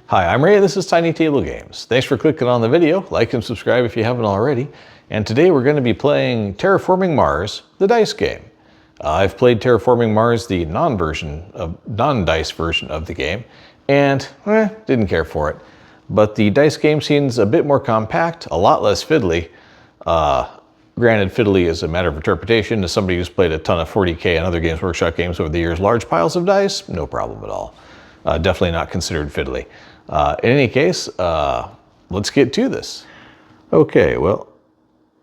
Hi, I'm Ray, this is TinyTableGames. Thanks for clicking on the video. Like and subscribe if you haven't already. And today we're going to be playing Terraforming Mars, the dice game. I've played Terraforming Mars, the non-dice version of the game, and didn't care for it. But the dice game seems a bit more compact, a lot less fiddly. Granted, fiddly is a matter of interpretation. As somebody who's played a ton of 40K and other Games Workshop games over the years, large piles of dice, no problem at all. Definitely not considered fiddly. In any case, let's get to this. Okay, well,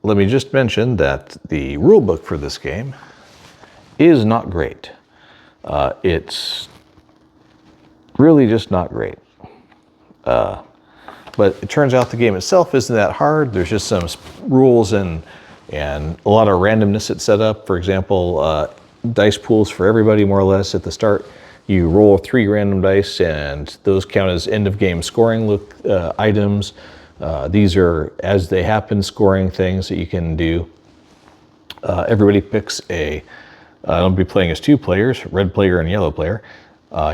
let me just mention that the rule book for this game is not great. It's really just not great. But it turns out the game itself isn't that hard. There's just some rules and a lot of randomness it's set up. For example, dice pools for everybody more or less at the start. You roll 3 random dice and those count as end of game scoring items. These are as they happen scoring things that you can do. Everybody picks I'll be playing as 2 players, red player and yellow player.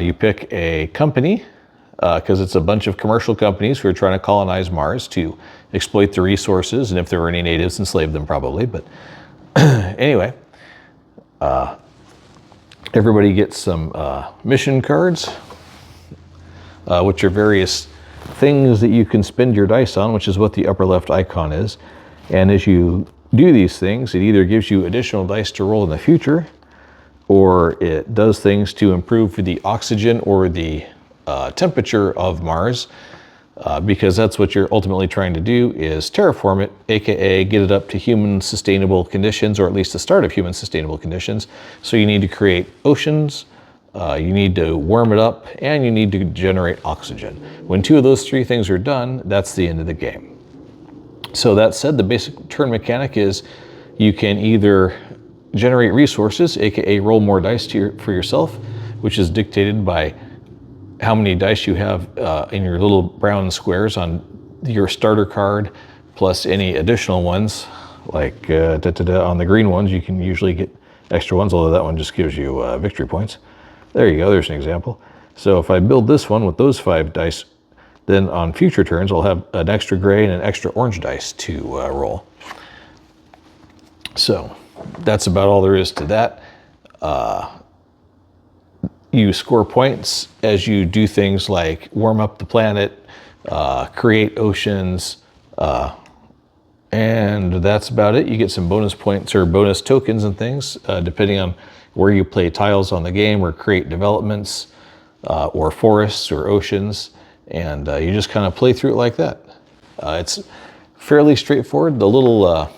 You pick a company because it's a bunch of commercial companies who are trying to colonize Mars to exploit the resources, and if there were any natives, enslave them probably. But anyway, everybody gets some mission cards, which are various things that you can spend your dice on, which is what the upper left icon is. And as you do these things, it either gives you additional dice to roll in the future, or it does things to improve the oxygen or the temperature of Mars, because that's what you're ultimately trying to do, is terraform it, aka get it up to human sustainable conditions, or at least the start of human sustainable conditions. So you need to create oceans, you need to warm it up, and you need to generate oxygen. When 2 of those 3 things are done, that's the end of the game. So that said, the basic turn mechanic is you can either generate resources, aka roll more dice for yourself, which is dictated by how many dice you have in your little brown squares on your starter card, plus any additional ones, like on the green ones, you can usually get extra ones, although that one just gives you victory points. There you go, there's an example. So if I build this one with those 5 dice, then on future turns, I'll have an extra gray and an extra orange dice to roll. So that's about all there is to that. You score points as you do things like warm up the planet, create oceans, and that's about it. You get some bonus points or bonus tokens and things, depending on where you play tiles on the game, or create developments, or forests or oceans, and you just kind of play through it like that. It's fairly straightforward. The little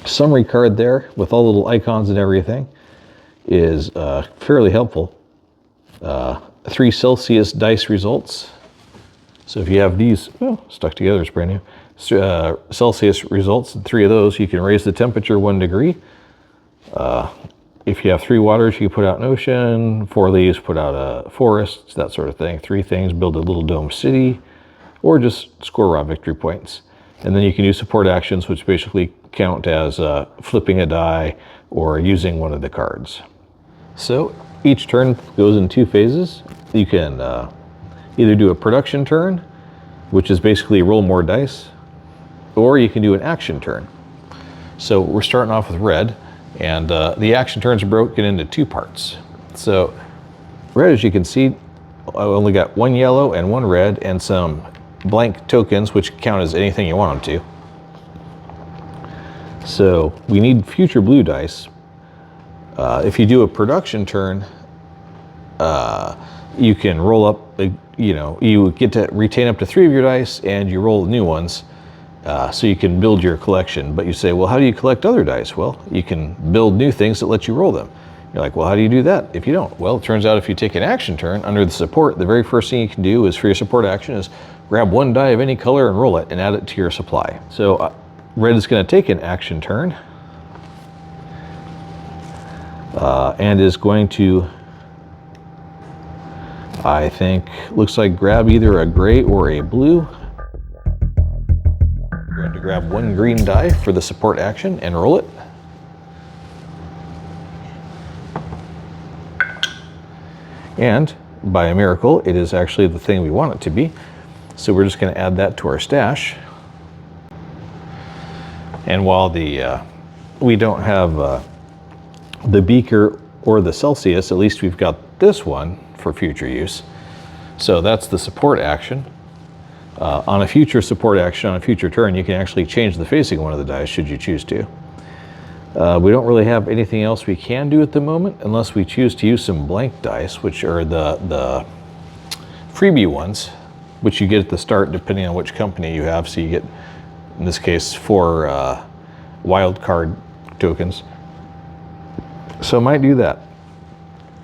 summary card there with all the little icons and everything is fairly helpful. 3 Celsius dice results. So if you have these, stuck together, it's brand new. Celsius results, 3 of those, you can raise the temperature 1 degree. If you have 3 waters, you put out an ocean, 4 leaves, put out a forest, that sort of thing. 3 things, build a little dome city, or just score raw victory points. And then you can use support actions, which basically count as flipping a die or using one of the cards. So each turn goes in 2 phases. You can either do a production turn, which is basically roll more dice, or you can do an action turn. So we're starting off with red, and the action turns are broken into 2 parts. So red, as you can see, I only got 1 yellow and 1 red and some blank tokens, which count as anything you want them to. So we need future blue dice. If you do a production turn, you can roll up, you get to retain up to 3 of your dice and you roll new ones, so you can build your collection. But you say, well, how do you collect other dice? Well, you can build new things that let you roll them. You're like, well, how do you do that if you don't? Well, it turns out if you take an action turn under the support, the very first thing you can do is for your support action is grab 1 die of any color and roll it and add it to your supply. So red is going to take an action turn and is going to, I think, looks like grab either a gray or a blue. We're going to grab 1 green die for the support action and roll it. And by a miracle, it is actually the thing we want it to be. So we're just going to add that to our stash. And while we don't have the beaker or the Celsius, at least we've got this one for future use. So that's the support action. On a future support action, on a future turn, you can actually change the facing of one of the dice should you choose to. We don't really have anything else we can do at the moment unless we choose to use some blank dice, which are the freebie ones, which you get at the start depending on which company you have. So you get, in this case, 4 wild card tokens. So I might do that.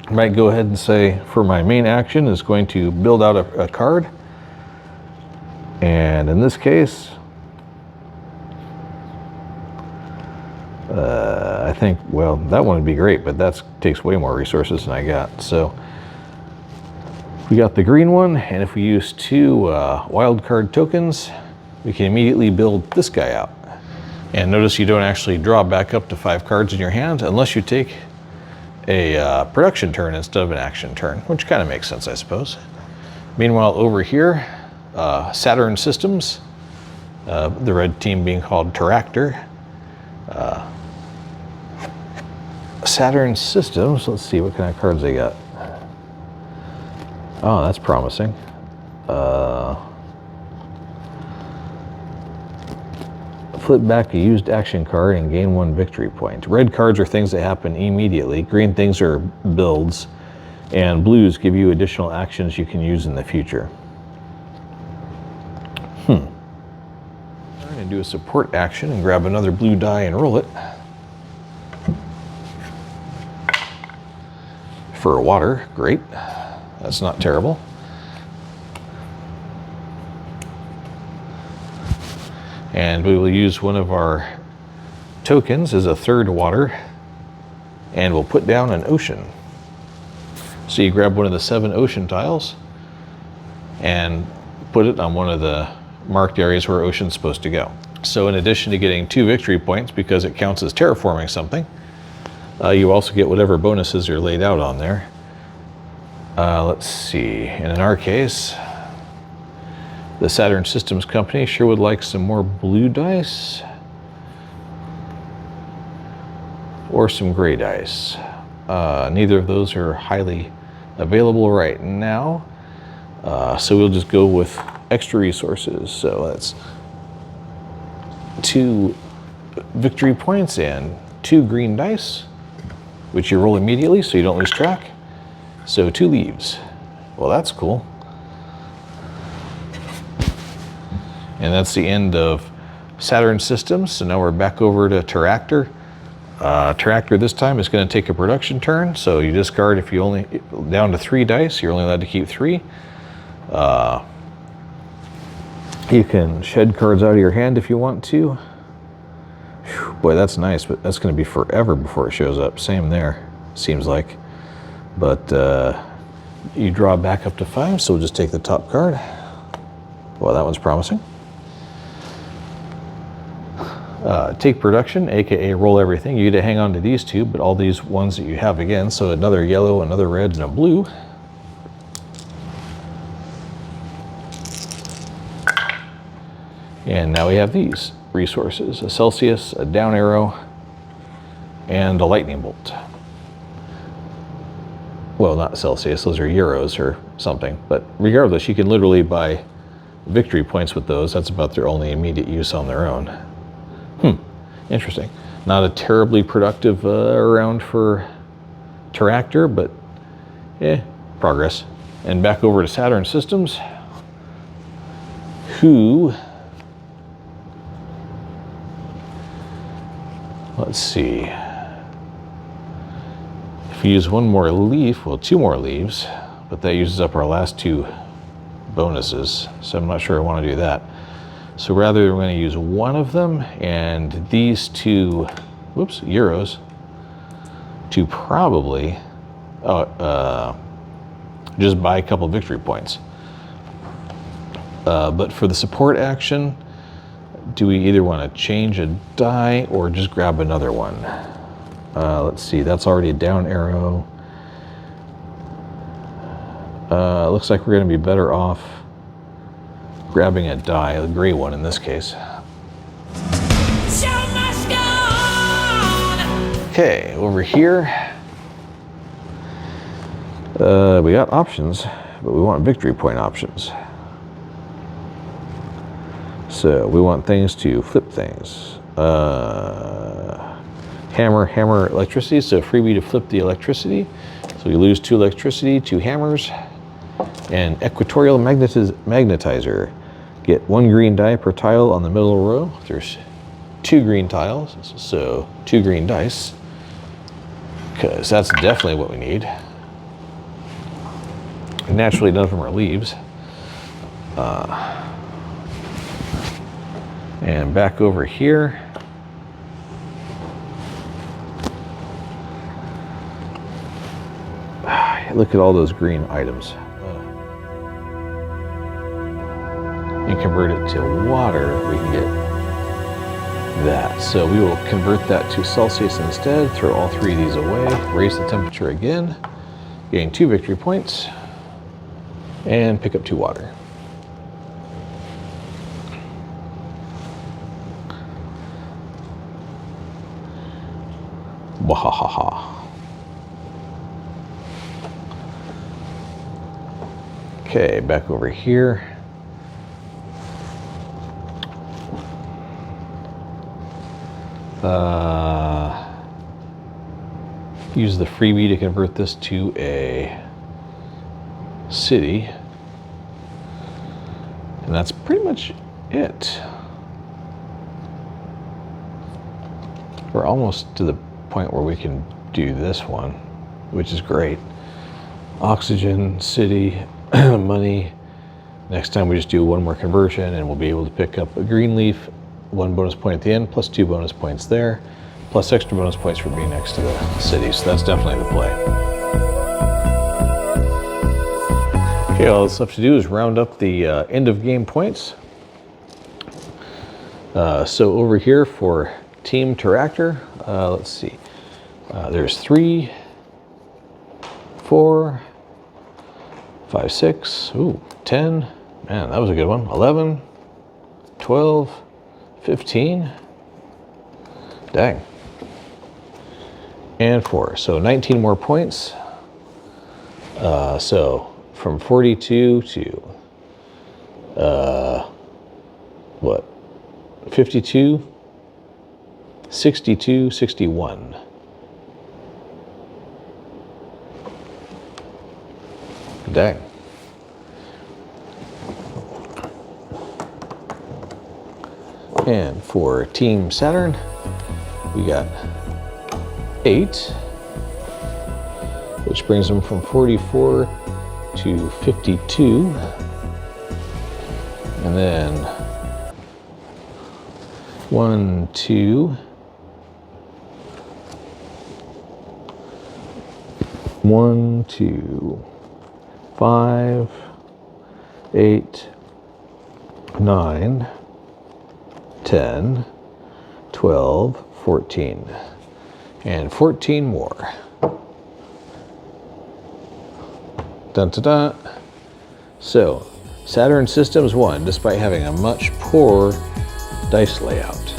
I might go ahead and say for my main action is going to build out a card. And in this case, I think, well, that one would be great, but that takes way more resources than I got. So we got the green one, and if we use 2 wild card tokens, we can immediately build this guy out. And notice you don't actually draw back up to 5 cards in your hand unless you take a production turn instead of an action turn, which kind of makes sense, I suppose. Meanwhile, over here, Saturn Systems, the red team being called Terractor. Saturn Systems, let's see what kind of cards they got. Oh, that's promising. Flip back a used action card and gain 1 victory point. Red cards are things that happen immediately. Green things are builds. And blues give you additional actions you can use in the future. I'm going to do a support action and grab another blue die and roll it. For water, great. That's not terrible. And we will use one of our tokens as a 3rd water, and we'll put down an ocean. So you grab one of the 7 ocean tiles and put it on one of the marked areas where ocean's supposed to go. So in addition to getting 2 victory points because it counts as terraforming something, you also get whatever bonuses are laid out on there. Let's see, and in our case, the Saturn Systems Company sure would like some more blue dice or some gray dice. Neither of those are highly available right now, so we'll just go with extra resources. So that's 2 victory points and 2 green dice, which you roll immediately so you don't lose track. So 2 leaves. Well, that's cool. And that's the end of Saturn Systems. So now we're back over to Terractor. Terractor this time is going to take a production turn. So you discard if you only down to 3 dice. You're only allowed to keep 3. You can shed cards out of your hand if you want to. Whew, boy, that's nice, but that's going to be forever before it shows up. Same there, seems like. But you draw back up to 5, so we'll just take the top card. Well, that one's promising. Take production, aka roll everything. You get to hang on to these 2, but all these ones that you have again. So another yellow, another red, and a blue. And now we have these resources: a Celsius, a down arrow, and a lightning bolt. Well, not Celsius, those are euros or something. But regardless, you can literally buy victory points with those. That's about their only immediate use on their own. Interesting. Not a terribly productive round for Terractor, but progress. And back over to Saturn Systems, who, let's see, if we use 1 more leaf, well, 2 more leaves, but that uses up our last 2 bonuses, so I'm not sure I want to do that. So rather, we're going to use 1 of them and these 2, euros, to probably just buy a couple victory points. But for the support action, do we either want to change a die or just grab another one? Let's see, that's already a down arrow. Looks like we're going to be better off grabbing a die, a gray one in this case. Okay, over here, we got options, but we want victory point options. So we want things to flip things. Hammer, electricity, so freebie to flip the electricity. So we lose 2 electricity, 2 hammers. And equatorial magnetizer. Get 1 green die per tile on the middle row. There's 2 green tiles, so 2 green dice. Because that's definitely what we need. Naturally, none of them are leaves. And back over here. Look at all those green items. And convert it to water, we can get that. So we will convert that to Celsius instead, throw all 3 of these away, raise the temperature again, gain 2 victory points, and pick up 2 water. Wahahaha. Okay, back over here. Use the freebie to convert this to a city. And that's pretty much it. We're almost to the point where we can do this one, which is great. Oxygen, city, money. Next time we just do 1 more conversion and we'll be able to pick up a green leaf, 1 bonus point at the end, plus 2 bonus points there, plus extra bonus points for being next to the city. So that's definitely the play. Okay, all that's left to do is round up the end of game points. So over here for Team Terractor, let's see. There's 3, 4, 5, 6, ooh, 10. Man, that was a good one. 11, 12, 15. Dang. And 4. So 19 more points. So from 42 to what? 52, 62, 61. Dang. And for Team Saturn, we got 8, which brings them from 44 to 52. And then 1, 2, 1, 2, 5, 8, 9, 10, 12, 14, and 14 more. Dun dun dun. So, Saturn Systems won despite having a much poorer dice layout.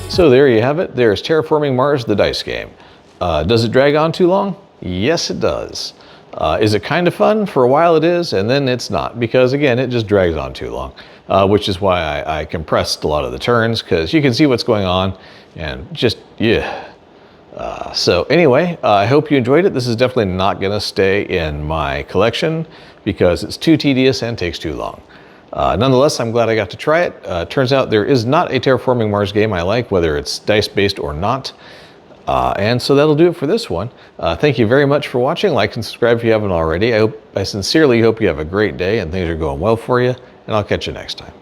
So there you have it. There's Terraforming Mars, the dice game. Does it drag on too long? Yes, it does. Is it kind of fun? For a while it is, and then it's not, because again, it just drags on too long, which is why I compressed a lot of the turns, because you can see what's going on, and just, yeah. So anyway, I hope you enjoyed it. This is definitely not going to stay in my collection, because it's too tedious and takes too long. Nonetheless, I'm glad I got to try it. Turns out there is not a Terraforming Mars game I like, whether it's dice-based or not. And so that'll do it for this one. Thank you very much for watching. Like and subscribe if you haven't already. I sincerely hope you have a great day and things are going well for you, and I'll catch you next time.